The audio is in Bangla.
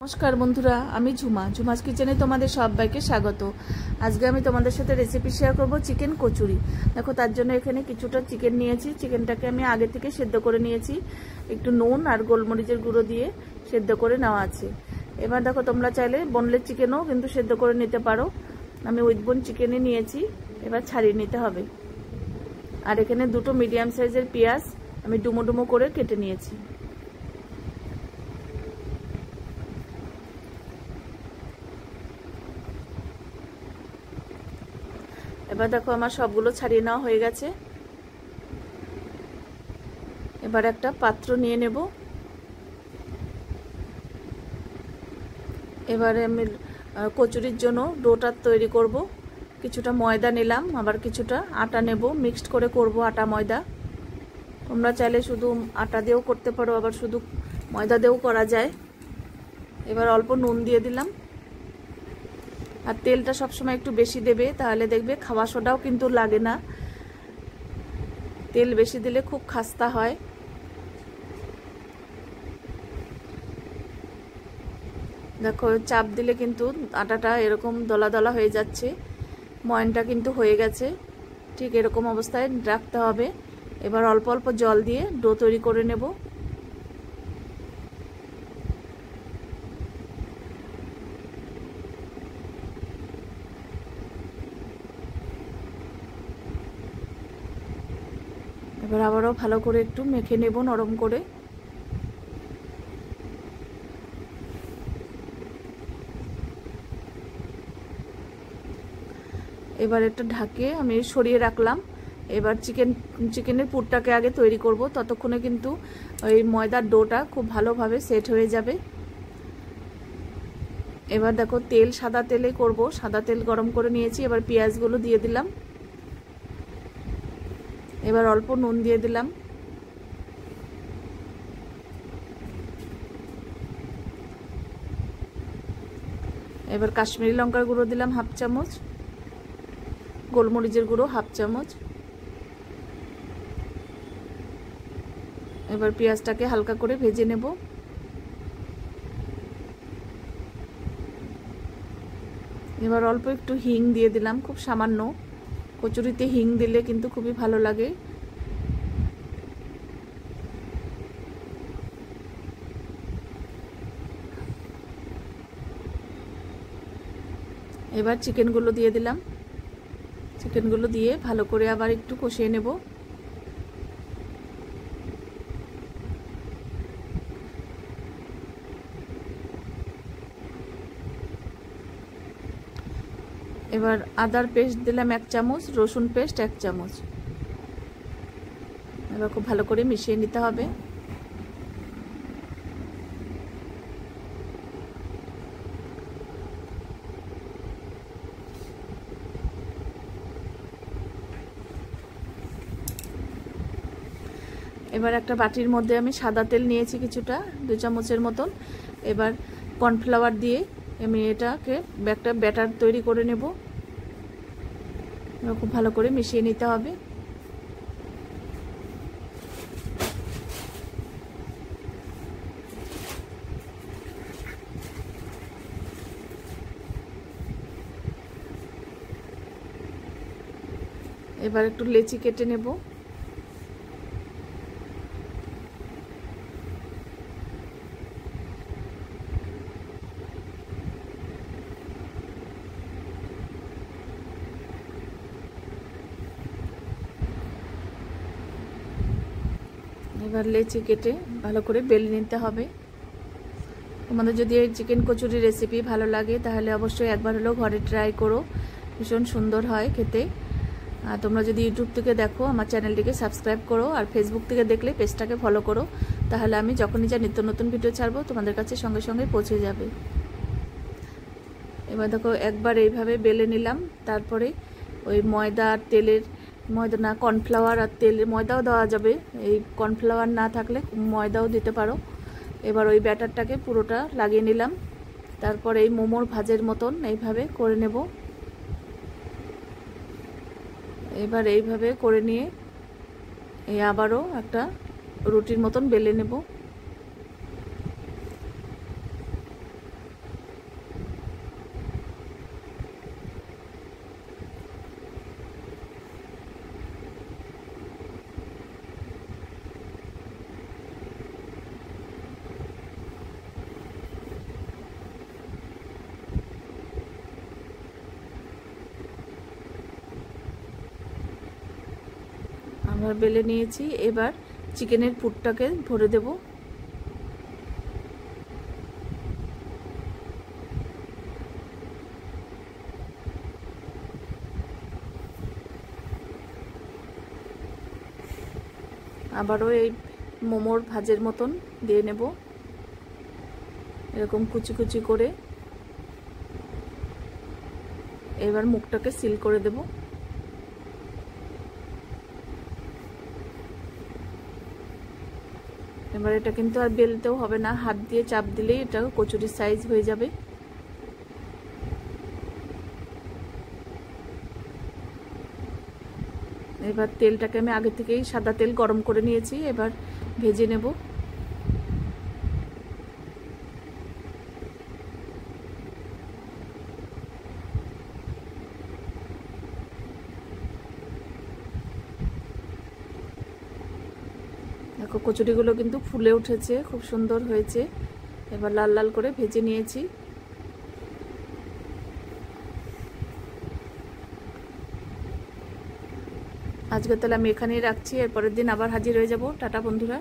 নমস্কার বন্ধুরা, আমি ঝুমাস কিচেনে তোমাদের সবাইকে স্বাগত। আজকে আমি তোমাদের সাথে রেসিপি শেয়ার করব চিকেন কচুরি। দেখো, তার জন্য এখানে কিছুটা চিকেন নিয়েছি। চিকেনটাকে আমি আগে থেকে সেদ্ধ করে নিয়েছি, একটু নুন আর গোলমরিচের গুঁড়ো দিয়ে সেদ্ধ করে নেওয়া আছে। এবার দেখো, তোমরা চাইলে বোনলেস চিকেনও কিন্তু সেদ্ধ করে নিতে পারো। আমি উইথ বোন চিকেনই নিয়েছি, এবার ছাড়িয়ে নিতে হবে। আর এখানে দুটো মিডিয়াম সাইজের পেঁয়াজ আমি ডুমো ডুমো করে কেটে নিয়েছি। এবার দেখো, আমার সবগুলো ছাড়িয়ে নেওয়া হয়ে গেছে। এবার একটা পাত্র নিয়ে নেব। এবারে আমি কচুরির জন্য ডোটা তৈরি করব। কিছুটা ময়দা নিলাম, আবার কিছুটা আটা নেব, মিক্সড করে করব আটা ময়দা। তোমরা চাইলে শুধু আটা দিয়েও করতে পারো, আবার শুধু ময়দা দিয়েও করা যায়। এবার অল্প নুন দিয়ে দিলাম। আর তেলটা সবসময় একটু বেশি দেবে, তাহলে দেখবে খাওয়া সোডাও কিন্তু লাগে না। তেল বেশি দিলে খুব খাস্তা হয়। দেখো, চাপ দিলে কিন্তু আটাটা এরকম দলা দলা হয়ে যাচ্ছে। ময়নটা কিন্তু হয়ে গেছে। ঠিক এরকম অবস্থায় রাখতে হবে। এবার অল্প অল্প জল দিয়ে ডো তৈরি করে নেব। এবার আবারও ভালো করে একটু মেখে নেব নরম করে। এবার এটা ঢাকে আমি সরিয়ে রাখলাম। এবার চিকেনের পুরটাকে আগে তৈরি করব, ততক্ষণে কিন্তু ওই ময়দার ডোটা খুব ভালোভাবে সেট হয়ে যাবে। এবার দেখো, তেল সাদা তেলে করব। সাদা তেল গরম করে নিয়েছি। এবার পেঁয়াজগুলো দিয়ে দিলাম। এবার অল্প নুন দিয়ে দিলাম। এবার কাশ্মীরি লঙ্কার গুঁড়ো দিলাম হাফ চামচ, গোলমরিচের গুঁড়ো হাফ চামচ। এবার পেঁয়াজটাকে হালকা করে ভেজে নেব। এবার অল্প একটু হিং দিয়ে দিলাম, খুব সামান্য। কচুরিতে হিং দিলে কিন্তু খুবই ভালো লাগে। এবার চিকেনগুলো দিয়ে দিলাম। চিকেনগুলো দিয়ে ভালো করে আবার একটু কষিয়ে নেব। এবার আদার পেস্ট দিলাম 1 চামচ, রসুন পেস্ট 1 চামচ। এবার খুব ভালো করে মিশিয়ে নিতে হবে। এবার একটা বাটির মধ্যে আমি সাদা তেল নিয়েছি কিছুটা, 2 চামচের মতন। এবার কর্নফ্লাওয়ার দিয়ে আমি এটাকে একটা ব্যাটার তৈরি করে নেব। খুব ভালো করে মিশিয়ে নিতে হবে। এবার একটু লেচি কেটে নেব। এবার লেচি কেটে ভালো করে বেলে নিতে হবে। তোমাদের যদি এই চিকেন কচুরি রেসিপি ভালো লাগে, তাহলে অবশ্যই একবার হলেও ঘরে ট্রাই করো। ভীষণ সুন্দর হয় খেতে। আর তোমরা যদি ইউটিউব থেকে দেখো, আমার চ্যানেলটিকে সাবস্ক্রাইব করো। আর ফেসবুক থেকে দেখলে পেজটাকে ফলো করো, তাহলে আমি যখনই যা নিত্য নতুন ভিডিও ছাড়বো তোমাদের কাছে সঙ্গে সঙ্গে পৌঁছে যাবে। এবার দেখো, একবার এইভাবে বেলে নিলাম। তারপরে ওই ময়দা আর তেলের, ময়দা না, কর্নফ্লাওয়ার আর তেলের, ময়দাও দেওয়া যাবে। এই কর্নফ্লাওয়ার না থাকলে ময়দাও দিতে পারো। এবার ওই ব্যাটারটাকে পুরোটা লাগিয়ে নিলাম। তারপর এই মোমোর ভাজের মতন এইভাবে করে নেব। এবার এইভাবে করে নিয়ে আবারও একটা রুটির মতন বেলে নেব। এবার বেলে নিয়েছি। এবার চিকেনের পুরটাকে ভরে দেব। আবারও এই মোমোর ভাজের মতন দিয়ে নেব, এরকম কুচি কুচি করে। এবার মুখটাকে সিল করে দেব। এবার এটা কিন্তু আর বেলতেও হবে না, হাত দিয়ে চাপ দিলেই এটা কচুরির সাইজ হয়ে যাবে। এবার তেলটাকে আমি আগে থেকেই সাদা তেল গরম করে নিয়েছি, এবার ভেজে নেব। দেখো কচুরিগুলো কিন্তু ফুলে উঠেছে, খুব সুন্দর হয়েছে। এবার লাল লাল করে ভেজে নিয়েছি। আজকে তাহলে আমি এখানেই রাখছি, এরপরের দিন আবার হাজির হয়ে যাব। টাটা বন্ধুরা।